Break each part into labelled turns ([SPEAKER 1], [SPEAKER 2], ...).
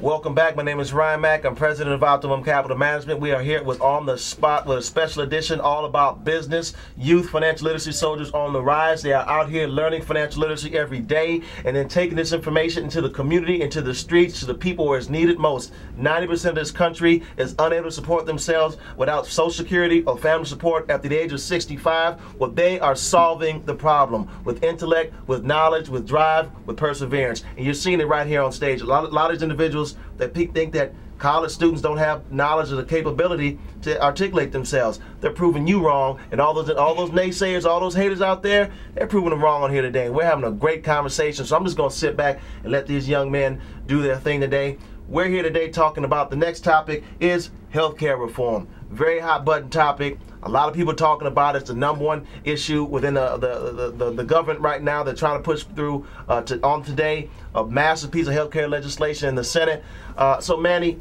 [SPEAKER 1] Welcome back. My name is Ryan Mack. I'm president of Optimum Capital Management. We are here with On the Spot with a special edition all about business. Youth financial literacy soldiers on the rise. They are out here learning financial literacy every day and then taking this information into the community, into the streets, to the people where it's needed most. 90% of this country is unable to support themselves without Social Security or family support after the age of 65. Well, they are solving the problem with intellect, with knowledge, with drive, with perseverance. And you're seeing it right here on stage. A lot of these individuals that think that college students don't have knowledge or the capability to articulate themselves. They're proving you wrong, and all those naysayers, all those haters out there, they're proving them wrong on here today. We're having a great conversation, so I'm just going to sit back and let these young men do their thing today. We're here today talking about the next topic is healthcare reform. Very hot button topic. A lot of people talking about it. It's the #1 issue within the government right now. They're trying to push through on today a massive piece of healthcare legislation in the Senate. So Manny,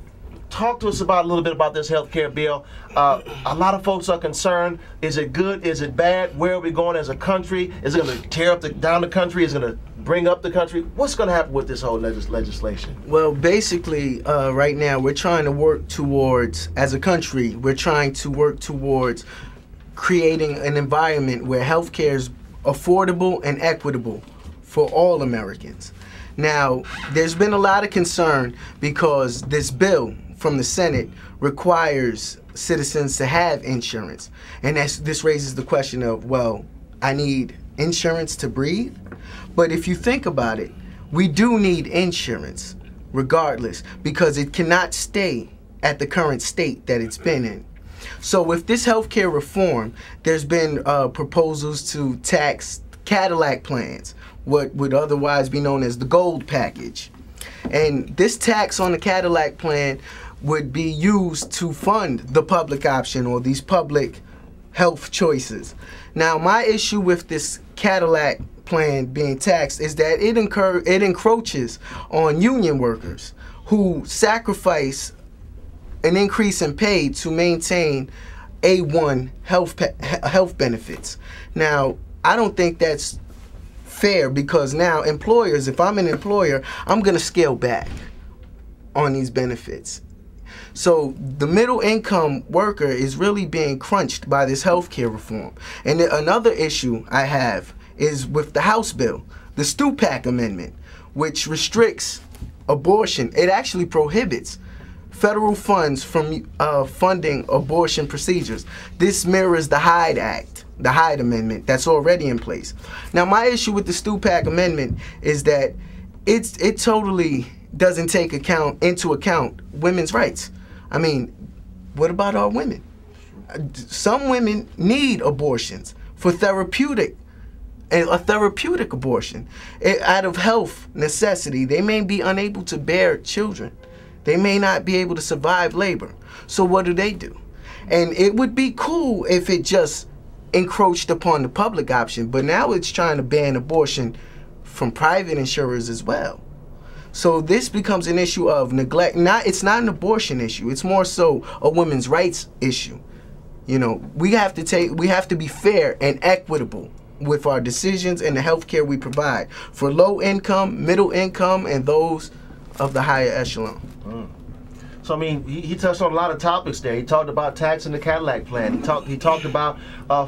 [SPEAKER 1] talk to us about a little bit about this healthcare bill. A lot of folks are concerned. Is it good? Is it bad? Where are we going as a country? Is it going to tear up down the country? Is it going to bring up the country? What's going to happen with this whole legislation?
[SPEAKER 2] Well, basically, right now we're trying to work towards, as a country, we're trying to work towards creating an environment where healthcare is affordable and equitable for all Americans. Now, there's been a lot of concern because this bill from the Senate requires citizens to have insurance. And this raises the question of, well, I need insurance to breathe? But if you think about it, we do need insurance regardless, because it cannot stay at the current state that it's been in. So with this healthcare reform, there's been proposals to tax Cadillac plans, what would otherwise be known as the gold package. And this tax on the Cadillac plan would be used to fund the public option or these public health choices. Now, my issue with this Cadillac plan being taxed is that it encroaches on union workers who sacrifice an increase in pay to maintain A1 health benefits. Now, I don't think that's fair, because now employers, if I'm an employer, I'm going to scale back on these benefits. So the middle income worker is really being crunched by this healthcare reform. And another issue I have is with the House bill, the Stupak amendment, which restricts abortion. It actually prohibits federal funds from funding abortion procedures. This mirrors the Hyde Act, the Hyde Amendment that's already in place. Now, my issue with the Stupak Amendment is that it totally doesn't take into account women's rights. I mean, what about our women? Some women need abortions for a therapeutic abortion. Out of health necessity, they may be unable to bear children. They may not be able to survive labor. So what do? And it would be cool if it just encroached upon the public option, but now it's trying to ban abortion from private insurers as well. So this becomes an issue of neglect. It's not an abortion issue. It's more so a women's rights issue. You know, we have to be fair and equitable with our decisions and the health care we provide for low income, middle income, and those of the higher echelon.
[SPEAKER 1] So I mean, he touched on a lot of topics there. He talked about taxing the Cadillac plan. He talked about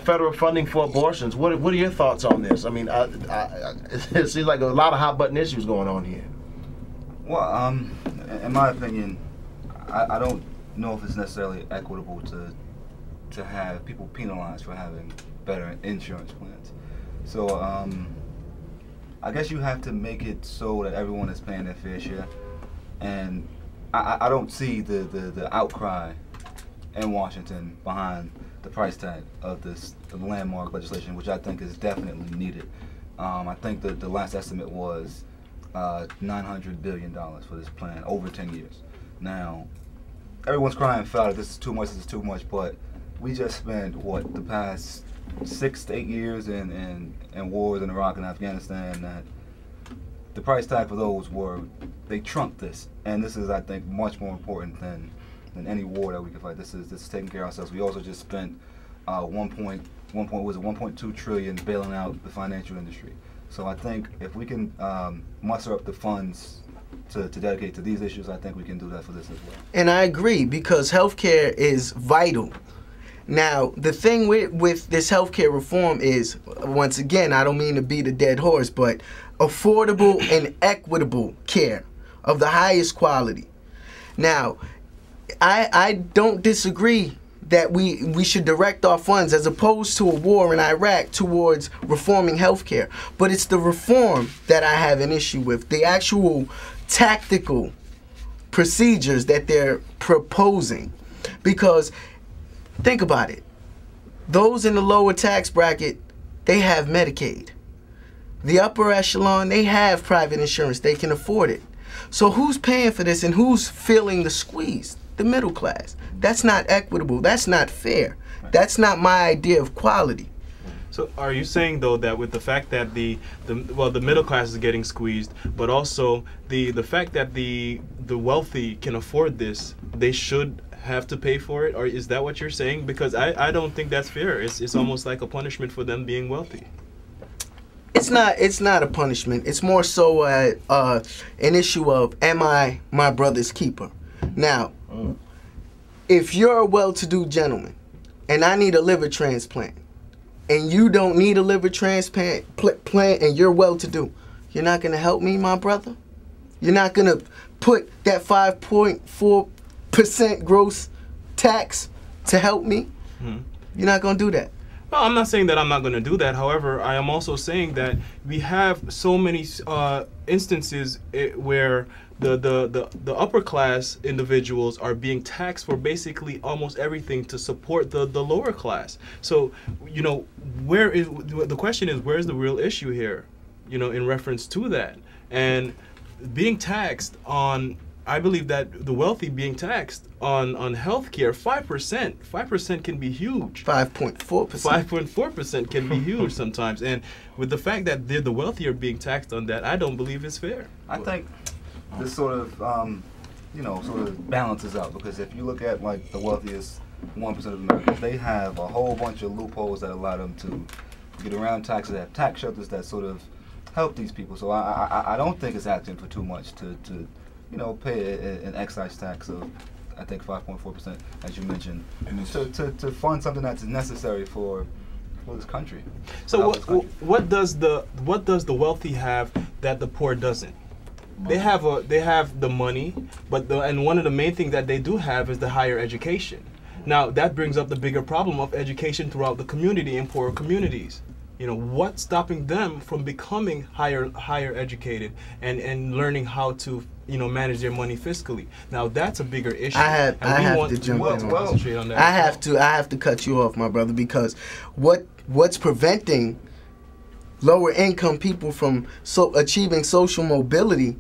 [SPEAKER 1] federal funding for abortions. What are your thoughts on this? I mean, it seems like a lot of hot button issues going on here.
[SPEAKER 3] Well, in my opinion, I don't know if it's necessarily equitable to have people penalized for having better insurance plans. So I guess you have to make it so that everyone is paying their fair share. And I don't see the outcry in Washington behind the price tag of the landmark legislation, which I think is definitely needed. I think that the last estimate was $900 billion for this plan over 10 years. Now, everyone's crying foul that this is too much, but we just spent, what, the past 6 to 8 years in wars in Iraq and Afghanistan, that the price tag for those they trumped this. And this is, I think, much more important than any war that we could fight. This is taking care of ourselves. We also just spent 1.2 trillion bailing out the financial industry. So I think if we can muster up the funds to dedicate to these issues, I think we can do that for this as well.
[SPEAKER 2] And I agree, because healthcare is vital. Now, the thing with this healthcare reform is, once again, I don't mean to beat a dead horse, but affordable and equitable care of the highest quality. Now, I don't disagree that we should direct our funds, as opposed to a war in Iraq, towards reforming healthcare. But it's the reform that I have an issue with, the actual tactical procedures that they're proposing. Because think about it. Those in the lower tax bracket, they have Medicaid. The upper echelon, they have private insurance. They can afford it. So who's paying for this and who's feeling the squeeze? The middle class. That's not equitable. That's not fair. That's not my idea of quality.
[SPEAKER 4] So are you saying, though, that with the fact that the middle class is getting squeezed, but also the fact that the wealthy can afford this, they should have to pay for it? Or is that what you're saying? Because I don't think that's fair. It's almost like a punishment for them being wealthy.
[SPEAKER 2] It's not a punishment. It's more so an issue of, am I my brother's keeper? Now, if you're a well-to-do gentleman and I need a liver transplant, and you don't need a liver transplant and you're well-to-do, you're not going to help me, my brother? You're not going to put that 5.4% gross tax to help me? You're not going to do that.
[SPEAKER 4] Well, I'm not saying that I'm not going to do that. However, I am also saying that we have so many instances where the upper class individuals are being taxed for basically almost everything to support the lower class. So, you know, the question is, where's the real issue here, you know, in reference to that? And being taxed on, I believe that the wealthy being taxed on healthcare, 5% can be huge.
[SPEAKER 2] 5.4%.
[SPEAKER 4] 5.4% can be huge sometimes. And with the fact that they're the wealthy are being taxed on that, I don't believe it's fair.
[SPEAKER 3] I think this sort of, sort of balances out, because if you look at like the wealthiest 1% of Americans, they have a whole bunch of loopholes that allow them to get around taxes. They have tax shelters that sort of help these people. So I don't think it's asking for too much to pay an excise tax of, I think, 5.4%, as you mentioned, to fund something that's necessary for this country.
[SPEAKER 4] So what does the wealthy have that the poor doesn't? They have the money, and one of the main things that they do have is the higher education. Now that brings up the bigger problem of education throughout the community in poorer communities. You know, what's stopping them from becoming higher educated and learning how to, you know, manage their money fiscally? Now that's a bigger issue.
[SPEAKER 2] I have to jump in. I have to cut you off, my brother, because what's preventing lower income people from achieving social mobility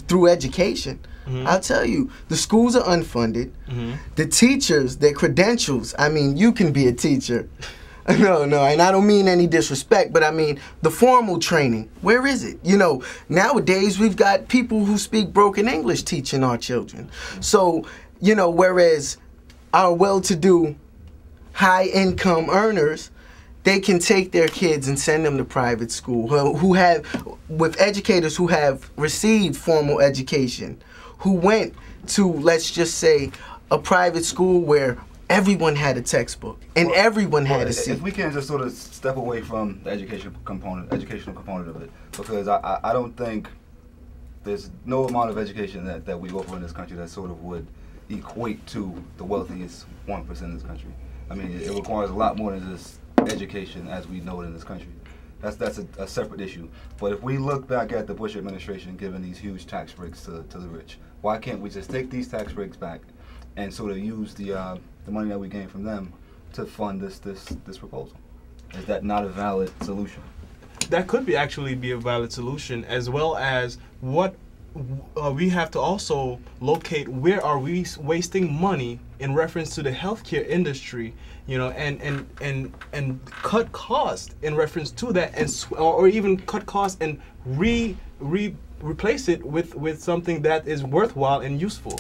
[SPEAKER 2] through education? I'll tell you, the schools are unfunded. The teachers, their credentials, I mean, you can be a teacher. No, and I don't mean any disrespect, but I mean the formal training. Where is it? You know, nowadays we've got people who speak broken English teaching our children. So, you know, whereas our well-to-do, high-income earners, they can take their kids and send them to private school, with educators who have received formal education, who went to, let's just say, a private school where everyone had a textbook and everyone had a seat.
[SPEAKER 3] If we can just sort of step away from the educational component of it, because I don't think there's no amount of education that we offer in this country that sort of would equate to the wealthiest 1% in this country. I mean, it requires a lot more than just education as we know it in this country. That's a separate issue. But if we look back at the Bush administration giving these huge tax breaks to the rich, why can't we just take these tax breaks back and sort of use the money that we gain from them to fund this proposal? Is that not a valid solution?
[SPEAKER 4] That could actually be a valid solution, as well as what we have to also locate where are we wasting money in reference to the healthcare industry, you know, and cut cost in reference to that, or even cut cost and replace it with something that is worthwhile and useful.